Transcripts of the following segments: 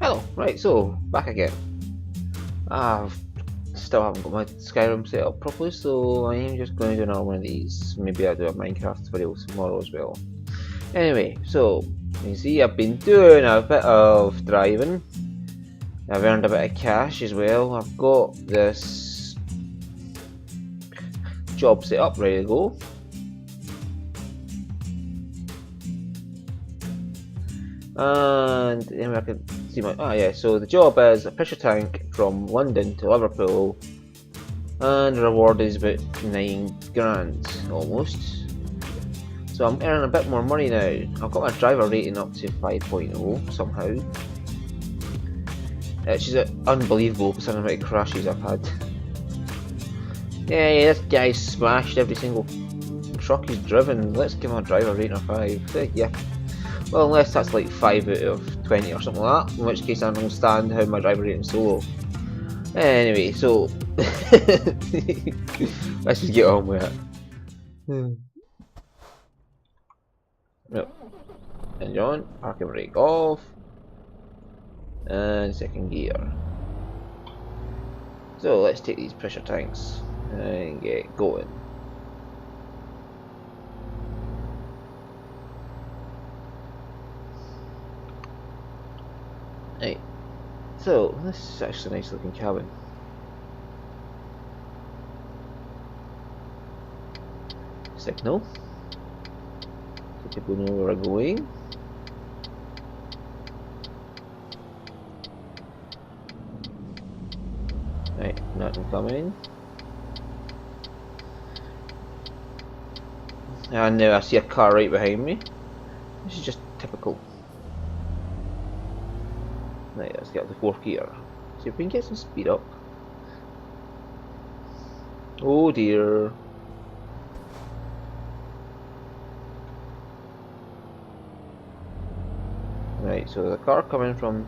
Hello, right, so back again. I've still haven't got my Skyrim set up properly, so I am just going to do another one of these. Maybe I'll do a Minecraft video tomorrow as well. Anyway, so you see, I've been doing a bit of driving. I've earned a bit of cash as well. I've got this job set up, ready to go. And then I can see my so the job is a pressure tank from London to Liverpool, and the reward is about 9 grand almost. So I'm earning a bit more money now. I've got my driver rating up to 5.0 somehow, which is unbelievable considering how many crashes I've had. Yeah, this guy's smashed every single truck he's driven. Let's give him a driver rating of 5. Yeah. Well, unless that's like 5 out of 20 or something like that, in which case I don't understand how my driver rating is so low. Anyway, so let's just get on with it. Yep. Engine on, parking brake off, and second gear. So let's take these pressure tanks and get going. Right, so this is actually a nice looking cabin. Signal, so people know where we're going. Right, nothing coming. And now I see a car right behind me. This is just typical. Right, let's get up to 4th gear. See if we can get some speed up. Oh dear. Right, so the car coming from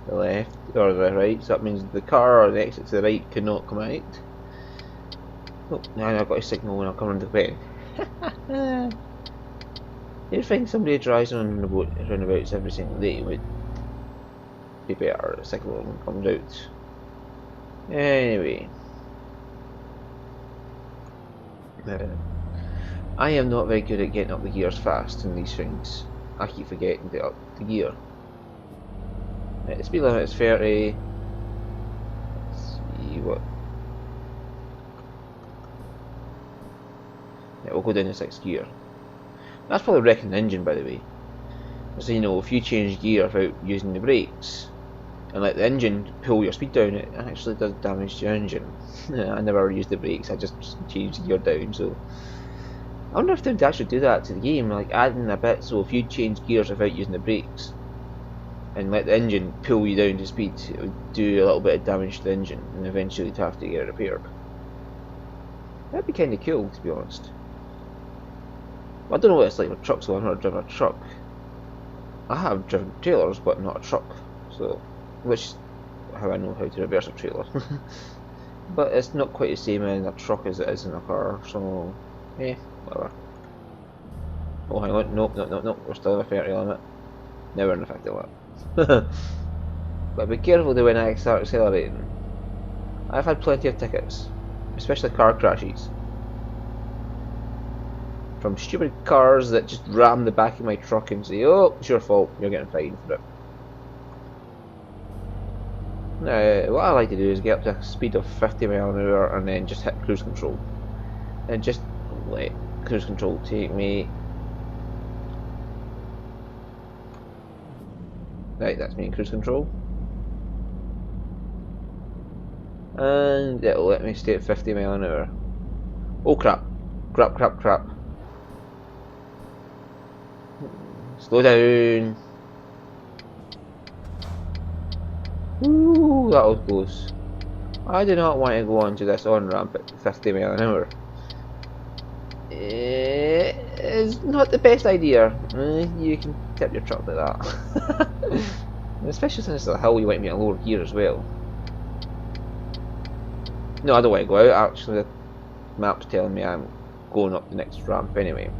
the left or the right, so that means the car or the exit to the right cannot come out. Oh, now I've got a signal when I come around the bend. You'd think somebody drives on the boat roundabouts every single day would be better. The signal when it comes out. Anyway, I am not very good at getting up the gears fast in these things. I keep forgetting to up the gear. Right, the speed limit is 30. Let's see what. Yeah, we'll go down to 6th gear. That's probably wrecking the engine, by the way. So you know, if you change gear without using the brakes and let the engine pull your speed down, it actually does damage to your engine. I never used the brakes, I just changed the gear down. So I wonder if they'd actually do that to the game, like adding a bit so if you change gears without using the brakes and let the engine pull you down to speed, it would do a little bit of damage to the engine and eventually you'd have to get it repaired. That'd be kinda cool, to be honest. I don't know what it's like with trucks, so I've never driven a truck. I have driven trailers, but not a truck, so which is how I know how to reverse a trailer. But it's not quite the same in a truck as it is in a car, so whatever. Oh, hang on, nope, we're still in a 30 limit. Now we're in a 50 limit. But be careful when I start accelerating. I've had plenty of tickets, especially car crashes. From stupid cars that just ram the back of my truck and say, oh, it's your fault, you're getting fined for it. Now, what I like to do is get up to a speed of 50 miles an hour and then just hit cruise control. And just let cruise control take me. Right, that's me in cruise control. And it'll let me stay at 50 miles an hour. Oh crap. Crap. Slow down. Ooh, that was close. I do not want to go onto this on-ramp at 50 miles an hour. It's not the best idea. You can tip your truck like that. Especially since it's a hill, you want to be in a lower gear as well. No, I don't want to go out. Actually, the map's telling me I'm going up the next ramp anyway.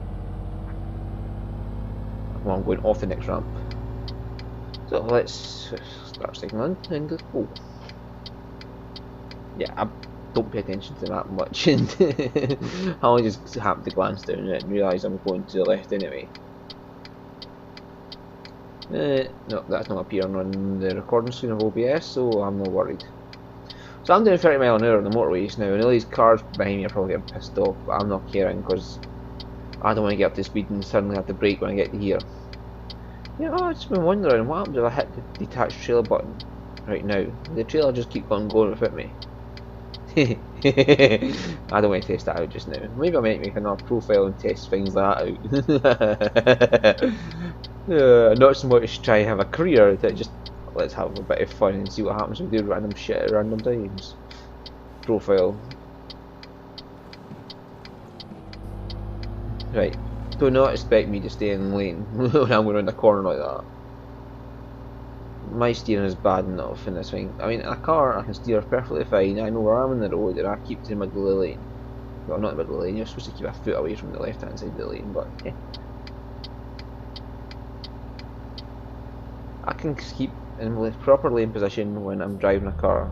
Well, I'm going off the next ramp. So let's start signaling and go. Yeah, I don't pay attention to that much, and I only just happen to glance down it and realise I'm going to the left anyway. No, that's not appearing on the recording screen of OBS, so I'm not worried. So I'm doing 30 miles an hour on the motorways now, and all these cars behind me are probably getting pissed off, but I'm not caring because I don't want to get up to speed and suddenly have to brake when I get to here. Yeah, I've just been wondering what happens if I hit the detach trailer button right now. The trailer just keep on going without me. I don't want to test that out just now. Maybe I might make another profile and test things like that out. Not so much to try and have a career, that just let's have a bit of fun and see what happens when we do random shit at random times. Profile. Right. Do not expect me to stay in lane when I'm going around a corner like that. My steering is bad enough in this thing. I mean, in a car I can steer perfectly fine. I know where I'm in the road and I keep to the middle of the lane. Well, not the middle of the lane, you're supposed to keep a foot away from the left hand side of the lane, but yeah. I can keep in proper lane position when I'm driving a car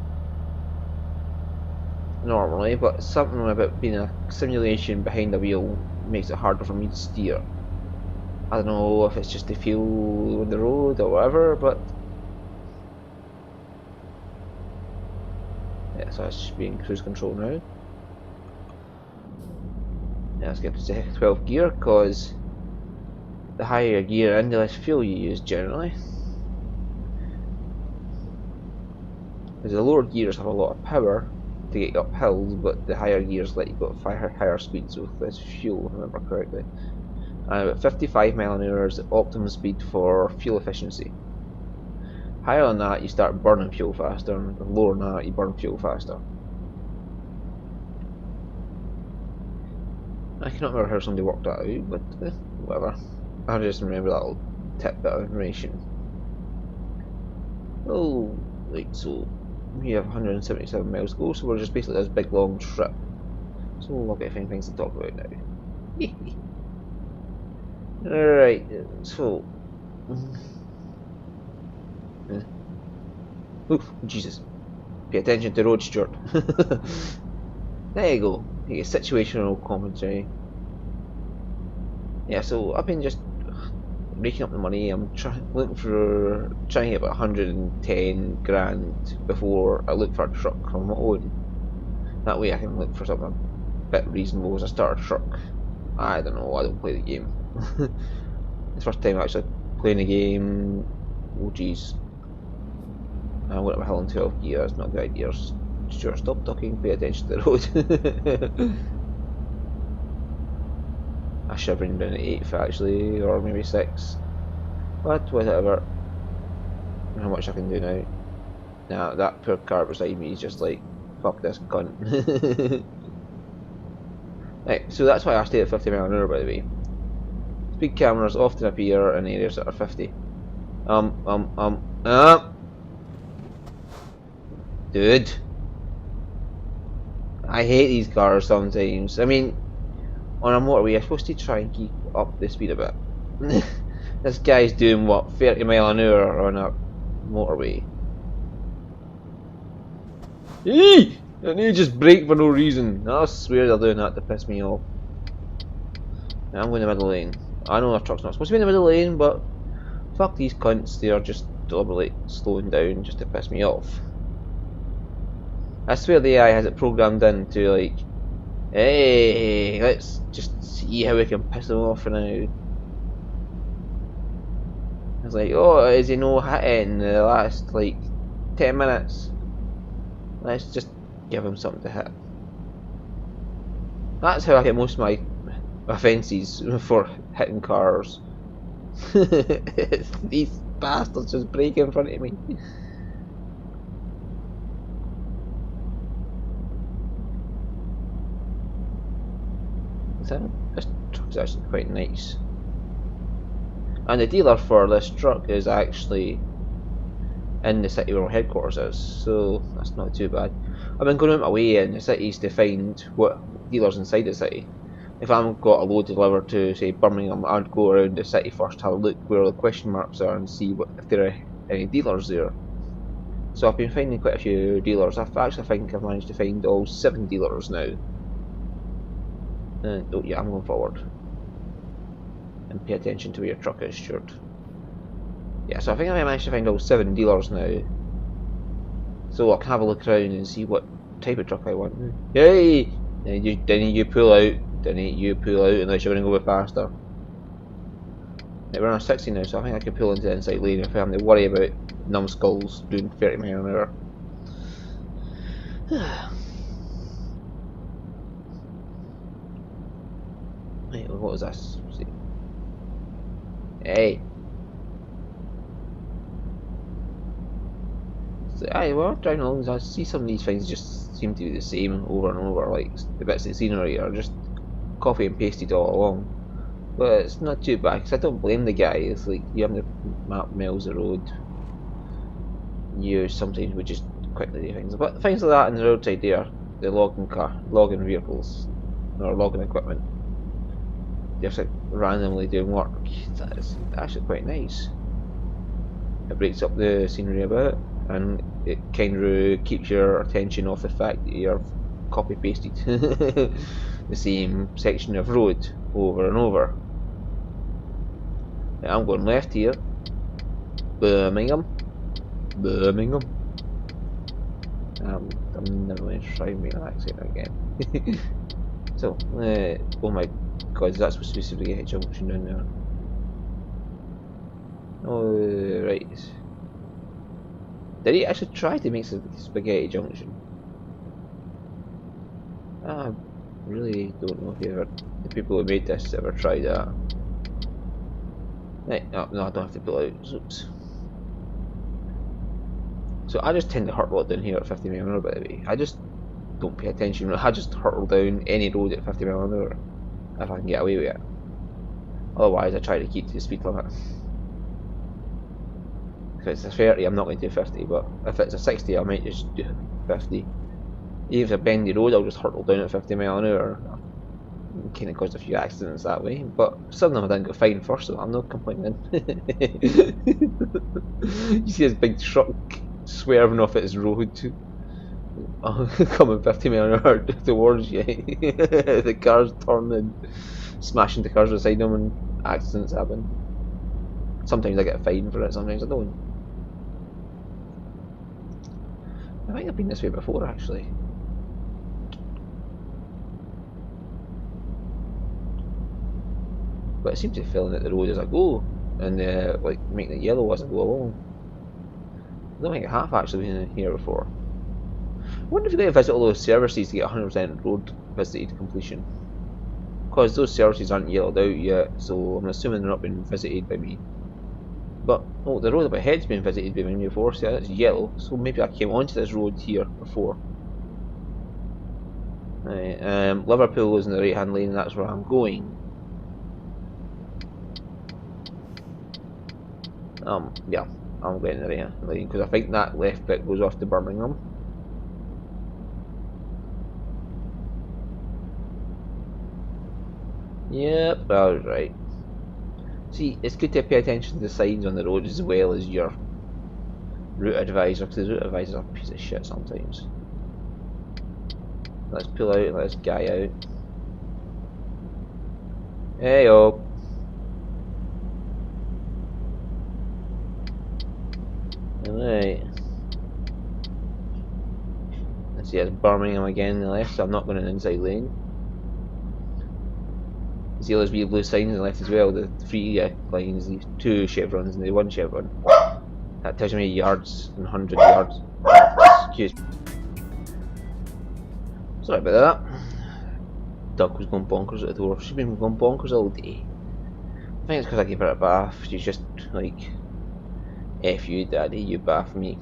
normally, but something about being a simulation behind the wheel makes it harder for me to steer. I don't know if it's just the feel on the road or whatever, but yeah, so it's just being cruise control now. Yeah, let's get to 12th gear, because the higher gear and the less fuel you use generally. Because the lower gears have a lot of power to get you up hills, but the higher gears let you go at higher speeds with less fuel, if I remember correctly. And about 55 miles an hour is the optimum speed for fuel efficiency. Higher than that, you start burning fuel faster, and lower than that, you burn fuel faster. I cannot remember how somebody worked that out, but whatever. I just remember that little tidbit of information. Oh, right, so we have 177 miles to go, so we're just basically this big long trip. So we'll look at things to talk about now. Alright, so. Oof, Jesus. Pay attention to the road, Stuart. There you go. You get situational commentary. Yeah, so I've been just raking up the money. I'm trying to get about 110 grand before I look for a truck on my own. That way I can look for something a bit reasonable as I start a truck. I don't know, I don't play the game. It's the first time actually playing the game. Oh jeez. I'm going up a hill in 12 gear, that's not a good idea. Sure, stop talking, pay attention to the road. I should bring down to 8th actually, or maybe 6. But whatever. How much I can do now. Now that poor car beside me is just like, fuck this cunt. Right, so that's why I stay at 50 miles an hour, by the way. Speed cameras often appear in areas that are 50. Dude. I hate these cars sometimes. I mean, on a motorway, you're supposed to try and keep up the speed a bit. This guy's doing what, 30 miles an hour on a motorway. Eee! And you just brake for no reason. I swear they're doing that to piss me off. Now I'm going to the middle lane. I know a truck's not supposed to be in the middle lane, but fuck these cunts, they are just deliberately slowing down just to piss me off. I swear the AI has it programmed in to like, hey, let's just see how we can piss them off for now. It's like, oh, is he no hitting the last like 10 minutes? Let's just give him something to hit. That's how I get most of my offences for hitting cars. These bastards just brake in front of me. This truck's actually quite nice. And the dealer for this truck is actually in the city where our headquarters is, so that's not too bad. I've been going out my way in the cities to find what dealers inside the city. If I've got a load to deliver to, say, Birmingham, I'd go around the city first, have a look where all the question marks are and see what, if they're any dealers there. So I've been finding quite a few dealers. I think I've managed to find all 7 dealers now. And oh yeah, I'm going forward. And pay attention to where your truck is, Stuart. Yeah, so I think I managed to find all 7 dealers now. So I can have a look around and see what type of truck I want. Yay! Didn't you pull out? Didn't you pull out unless you're going to go a bit faster? We're on a 60 now, so I think I can pull into the inside lane if I have to worry about numbskulls doing 30 miles an hour. Wait, what was this? Hey! So, well, driving along, I see some of these things just seem to be the same over and over, like the bits of the scenery are just copy and pasted all along. But it's not too bad, because I don't blame the guy. It's like you have to map miles of road. You sometimes would just quickly do things. But things like that on the roadside there, the logging vehicles, or logging equipment, just like randomly doing work, that is actually quite nice. It breaks up the scenery a bit, and it kind of keeps your attention off the fact that you're copy pasted the same section of road over and over. I'm going left here. Birmingham. I'm never going to try and make an accent again. So, oh my god, is that supposed to be Spaghetti Junction down there? Oh, right. Did he actually try to make Spaghetti Junction? I really don't know if the people who made this ever tried that. Right, no, I don't have to pull out. Oops. So I just tend to hurtle down here at 50 miles an hour, by the way. I just don't pay attention. I just hurtle down any road at 50 miles an hour if I can get away with it. Otherwise, I try to keep to the speed limit. If it's a 30, I'm not going to do 50, but if it's a 60, I might just do 50. Even if it's a bendy road, I'll just hurtle down at 50 miles an hour. Kind of caused a few accidents that way, but some of them I didn't go fine first, so I'm not complaining. You see this big truck swerving off its road, coming 50 miles an hour towards you. The cars turning, smashing the cars beside them, and accidents happen. Sometimes I get a fine for it, sometimes I don't. I think I've been this way before, actually. But it seems to be filling out the road as I go, and like making it yellow as I go along. I don't think I have actually been here before. I wonder if you gotta visit all those services to get 100% road visited completion. Because those services aren't yellowed out yet, so I'm assuming they're not being visited by me. But, oh, the road up ahead's been visited by me before, so that's yellow, so maybe I came onto this road here before. Right, Liverpool is in the right hand lane, and that's where I'm going. Yeah, I'm going in the right hand lane, because I think that left bit goes off to Birmingham. Yep, I was right. See, it's good to pay attention to the signs on the road as well as your route advisor, because the route advisor's a piece of shit sometimes. Let's pull out and let this guy out. Hey-o. Alright. Let's see, it's Birmingham again on the left, so I'm not going in the inside lane. You see those wee blue signs on the left as well, the 3 lines, the 2 chevrons and the 1 chevron. That tells me yards and 100 yards. Excuse me. Sorry about that. Duck was going bonkers at the door. She's been going bonkers all day. I think it's because I gave her a bath. She's just like, F you daddy, you bath me.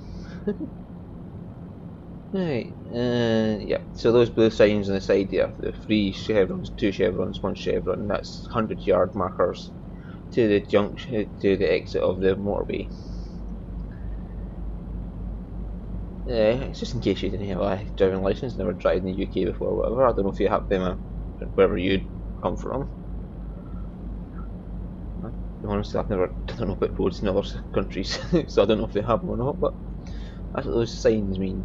Right, yeah, so those blue signs on the side there, the 3 chevrons, 2 chevrons, 1 chevron, that's 100-yard markers to the junction, to the exit of the motorway. It's just in case you didn't have a driving license, never driven in the UK before, or whatever. I don't know if you have them wherever you come from. Honestly, I don't know about roads in other countries, so I don't know if they have them or not, but that's what those signs mean.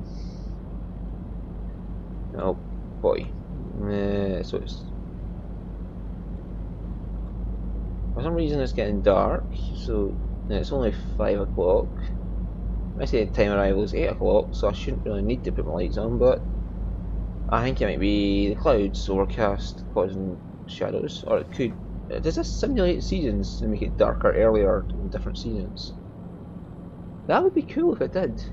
Oh boy. So it's... For some reason it's getting dark, so it's only 5 o'clock. I say time arrival is 8 o'clock, so I shouldn't really need to put my lights on, but I think it might be the clouds overcast causing shadows, or it could... Does this simulate seasons and make it darker earlier in different seasons? That would be cool if it did.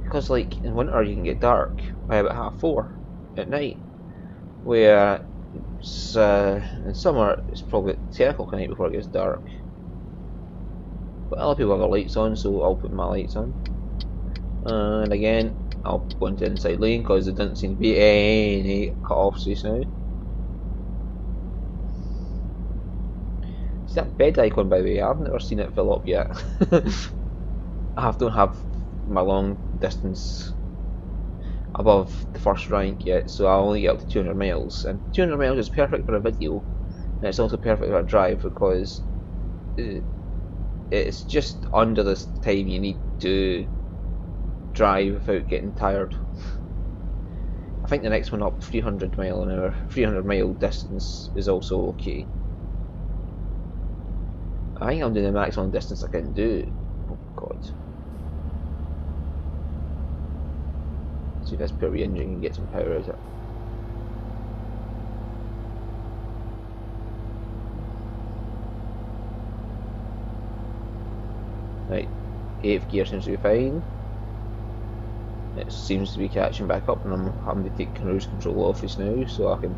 Because like in winter you can get dark by about 4:30 at night, where in summer it's probably 10 o'clock at night before it gets dark. But other people have their lights on, so I'll put my lights on. And again, I'll go into inside lane because there doesn't seem to be any cut-offs just now. See that bed icon, by the way, I've never seen it fill up yet. I don't have my long distance above the first rank yet, so I'll only get up to 200 miles. And 200 miles is perfect for a video, and it's also perfect for a drive because it's just under this time you need to drive without getting tired. I think the next one up, 300 mile an hour, 300 mile distance is also okay. I think I'm doing the maximum distance I can do. Oh god. See if this pure engine can get some power out of it. Right, 8th gear seems to be fine. It seems to be catching back up, and I'm having to take cruise control off just now so I can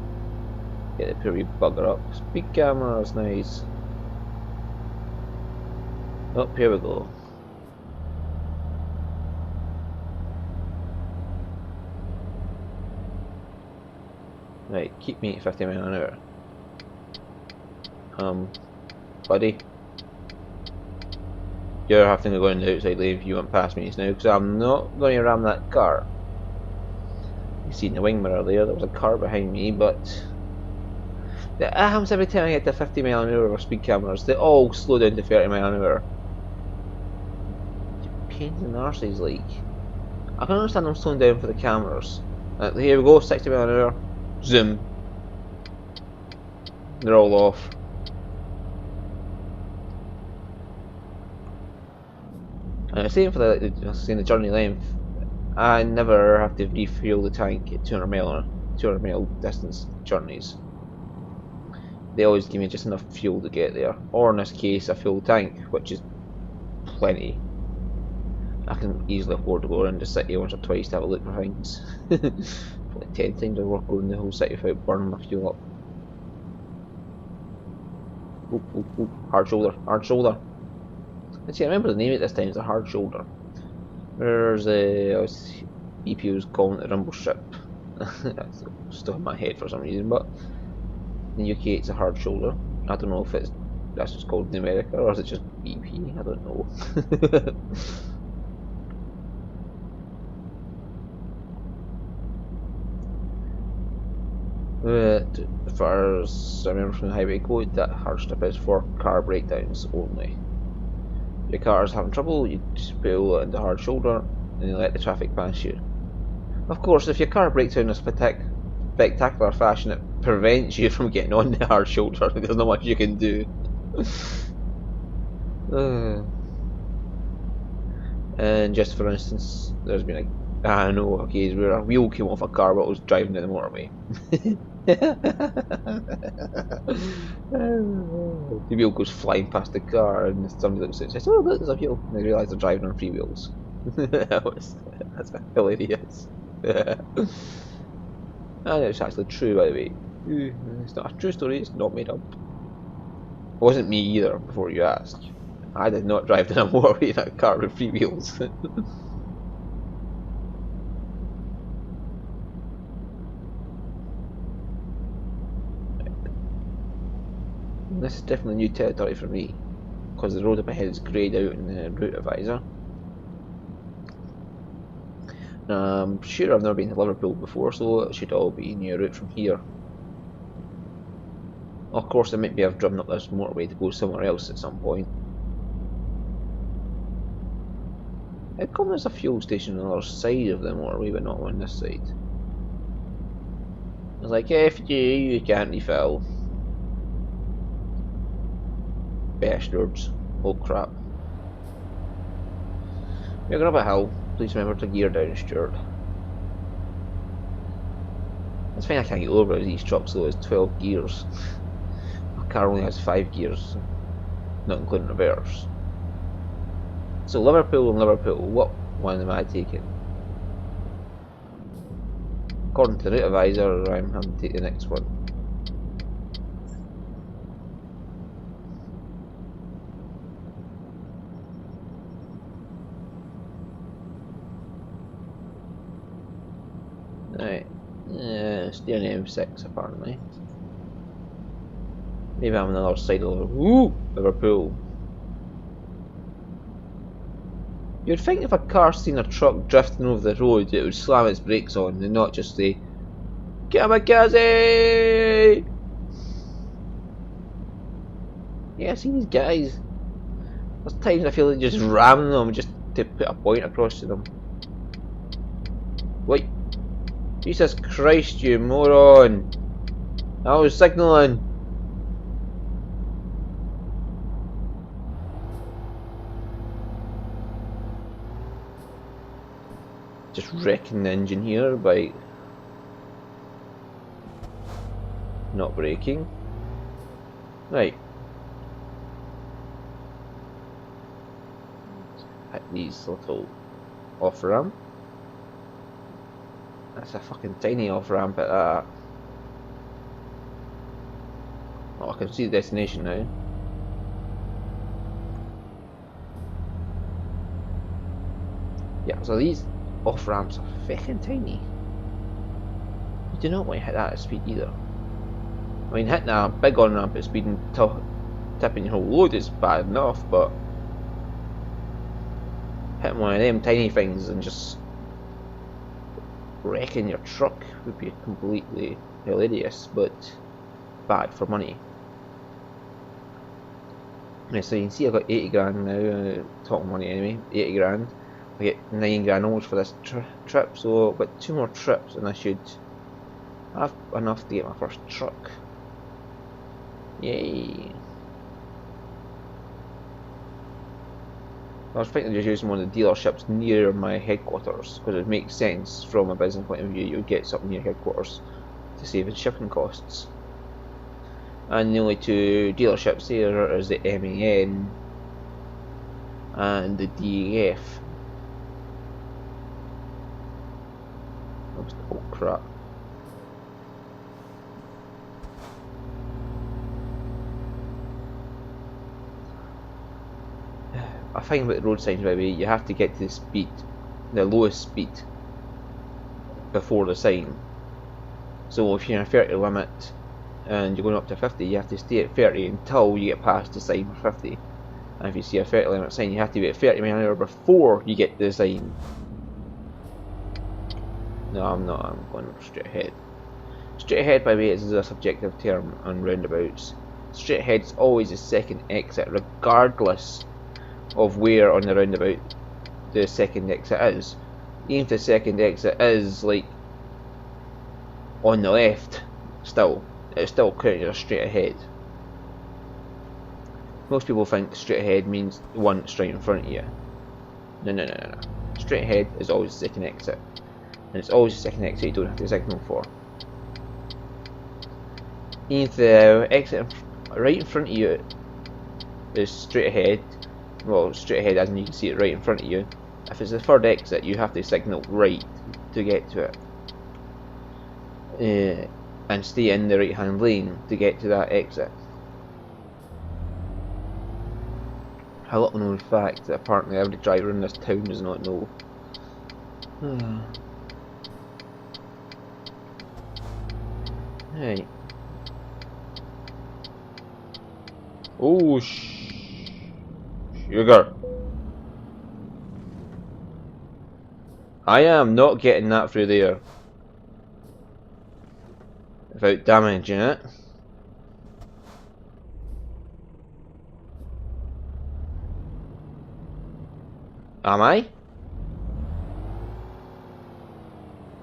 get the pure bugger up. Speed camera is nice. Oh, here we go. Right, keep me at 50 miles an hour. Buddy, you're having to go in the outside lane if you want past me just now, because I'm not going to ram that car. You see in the wing mirror there was a car behind me, but that happens every time I get to 50 miles an hour with speed cameras. They all slow down to 30 miles an hour. Pains in the arses, like. I can understand them slowing down for the cameras. Here we go, 60 miles an hour. Zoom. They're all off. And same for the journey length. I never have to refuel the tank at 200 mile distance journeys. They always give me just enough fuel to get there, or in this case a full tank, which is plenty. I can easily afford to go around the city once or twice to have a look for things. Like 10 times I work going the whole city without burning my fuel up. Ooh, ooh, ooh. Hard shoulder, hard shoulder. Let's see, I remember the name of it this time, it's a hard shoulder. There's EPU's calling it a rumble strip. That's stuck in my head for some reason, but in the UK it's a hard shoulder. I don't know if that's just called in America or is it just BP, I don't know. As far as I remember from the highway code, that hard strip is for car breakdowns only. If your car is having trouble, you just pull it into hard shoulder and you let the traffic pass you. Of course, if your car breaks down in a spectacular fashion, it prevents you from getting on the hard shoulder. There's not much you can do. And just for instance, there's been I know occasions where a wheel came off a car while it was driving down the motorway. The wheel goes flying past the car and somebody looks at it and says, "Oh look, there's a wheel," and they realise they're driving on 3 wheels. That's hilarious. And it's actually true, by the way. It's not a true story, it's not made up. It wasn't me either, before you ask. I did not drive down a motorway in a car with 3 wheels. This is definitely new territory for me, because the road up ahead is greyed out in the route advisor. I'm sure I've never been to Liverpool before, so it should all be new route from here. Of course, maybe I've driven up this motorway to go somewhere else at some point. How come there's a fuel station on the other side of the motorway but not on this side? It's like, F you can't refill. Bastards. Oh crap. We're going up a hill. Please remember to gear down, Stuart. It's fine I can't get over these trucks though, it's 12 gears. My car only has 5 gears, not including reverse. So Liverpool and Liverpool, what one am I taking? According to the route advisor, I'm having to take the next one. Right, stay on the M6 apparently. Maybe I'm on the other side of Liverpool. You'd think if a car seen a truck drifting over the road, it would slam its brakes on and not just say, "Kamikaze!" Yeah, I see these guys. There's times I feel like just ramming them just to put a point across to them. Wait. Jesus Christ, you moron! I was signalling. Just wrecking the engine here by not braking. Right. Hit these little off ramp. That's a fucking tiny off ramp at that. Oh, I can see the destination now. Yeah, so these off ramps are fucking tiny. You do not want to hit that at speed either. I mean, hitting a big on ramp at speed and tipping your whole load is bad enough, but hitting one of them tiny things and just wrecking your truck would be completely hilarious, but bad for money. Yeah, so you can see I've got 80 grand now, talking money anyway, 80 grand. I get 9 grand almost for this trip, so I've got 2 more trips and I should have enough to get my first truck. Yay! I was thinking of just using one of the dealerships near my headquarters because it makes sense from a business point of view. You would get something near headquarters to save in shipping costs. And the only 2 dealerships there is the MAN and the DAF. Oh crap. I find about the road signs, by the way, you have to get to the speed, the lowest speed, before the sign. So if you're in a 30 limit and you're going up to 50, you have to stay at 30 until you get past the sign for 50. And if you see a 30 limit sign, you have to be at 30 miles an hour before you get to the sign. No, I'm not, I'm going straight ahead. Straight ahead, by the way, is a subjective term on roundabouts. Straight ahead is always the second exit, regardless of where on the roundabout the second exit is. Even if the second exit is like on the left, still, it's still counted as straight ahead. Most people think straight ahead means the one straight in front of you. No. Straight ahead is always the second exit. And it's always the second exit you don't have to signal for. Even if the exit right in front of you is straight ahead, well, straight ahead as in you can see it right in front of you, if it's the third exit you have to signal right to get to it. And stay in the right hand lane to get to that exit. A little known fact that apparently every driver in this town does not know. Right. Oh, sugar. I am not getting that through there without damaging it. Am I?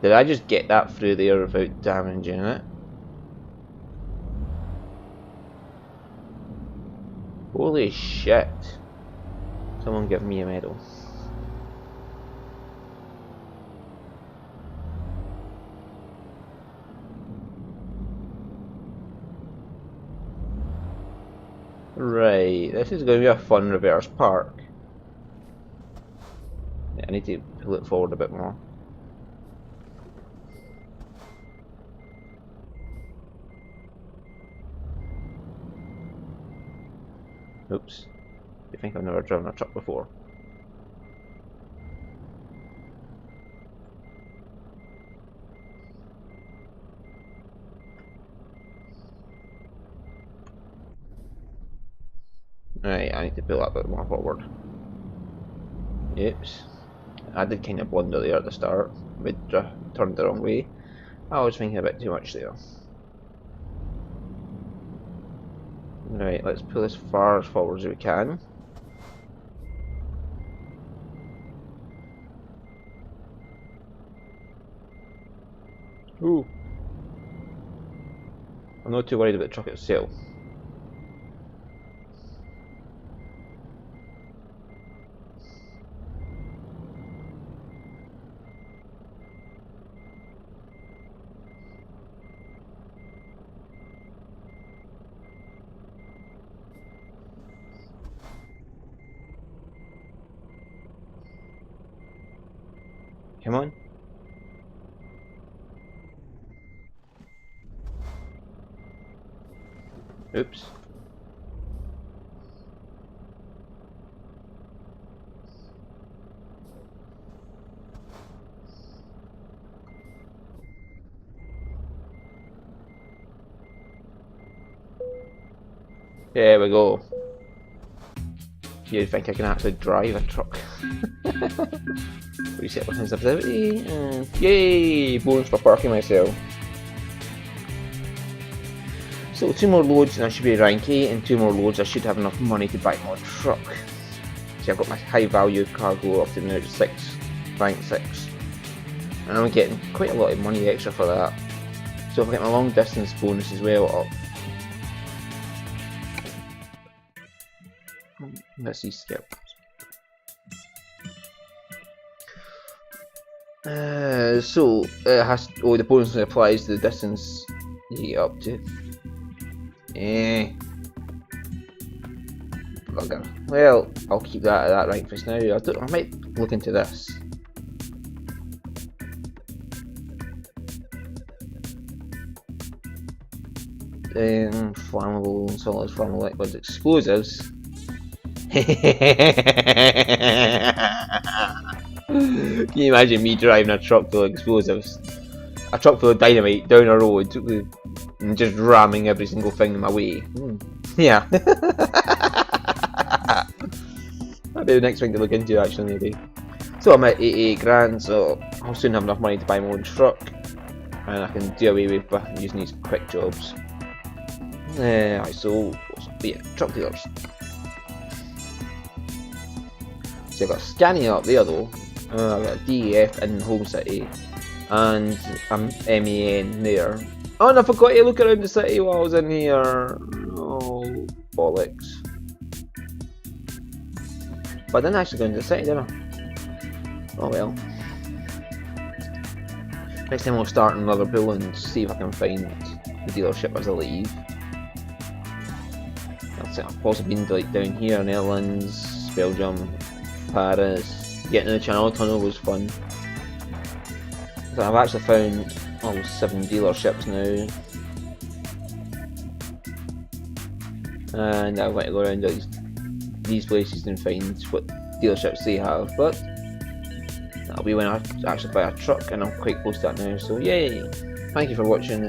Did I just get that through there without damaging it? Holy shit. Someone give me a medal. Right, this is going to be a fun reverse park. Yeah, I need to pull it forward a bit more. Oops. I think I've never driven a truck before. Right, I need to pull that a bit more forward. Oops. I did kind of blunder there at the start. We turned the wrong way. I was thinking a bit too much there. Right, let's pull as far as forward as we can. Ooh. I'm not too worried about the truck itself. Come on. Oops. There we go. You think I can actually drive a truck? Reset my sensitivity and yay! Bonus for parking myself. So 2 more loads and I should be rank 8, and 2 more loads I should have enough money to buy my truck. See, I've got my high value cargo up to now 6, rank 6. And I'm getting quite a lot of money extra for that. So if I get my long distance bonus as well up. Let's see, skip. So it has. Oh, the bonus applies to the distance you get up to. Bugger. Well, I'll keep that at that rank for now. I might look into this. Flammable and solid flammable liquid explosives. Can you imagine me driving a truck full of explosives? A truck full of dynamite down a road and just ramming every single thing in my way. Yeah. That'd be the next thing to look into actually maybe. So I'm at 88 grand, so I'll soon have enough money to buy my own truck. And I can do away with using these quick jobs. Right, so yeah, truck dealers. So I've got Scania up there though. I've got a DEF in Home City and MAN there. Oh, and I forgot to look around the city while I was in here. Oh, bollocks. But I didn't actually go into the city, did I? Oh well. Next time I'll start in Liverpool and see if I can find the dealership as I leave. I've also been like down here in Netherlands, Belgium, Paris. Getting in the Channel Tunnel was fun. So I've actually found all 7 dealerships now. And I'm going to go around these places and find what dealerships they have. But that'll be when I actually buy a truck, and I'm quite close to that now. So yay! Thank you for watching.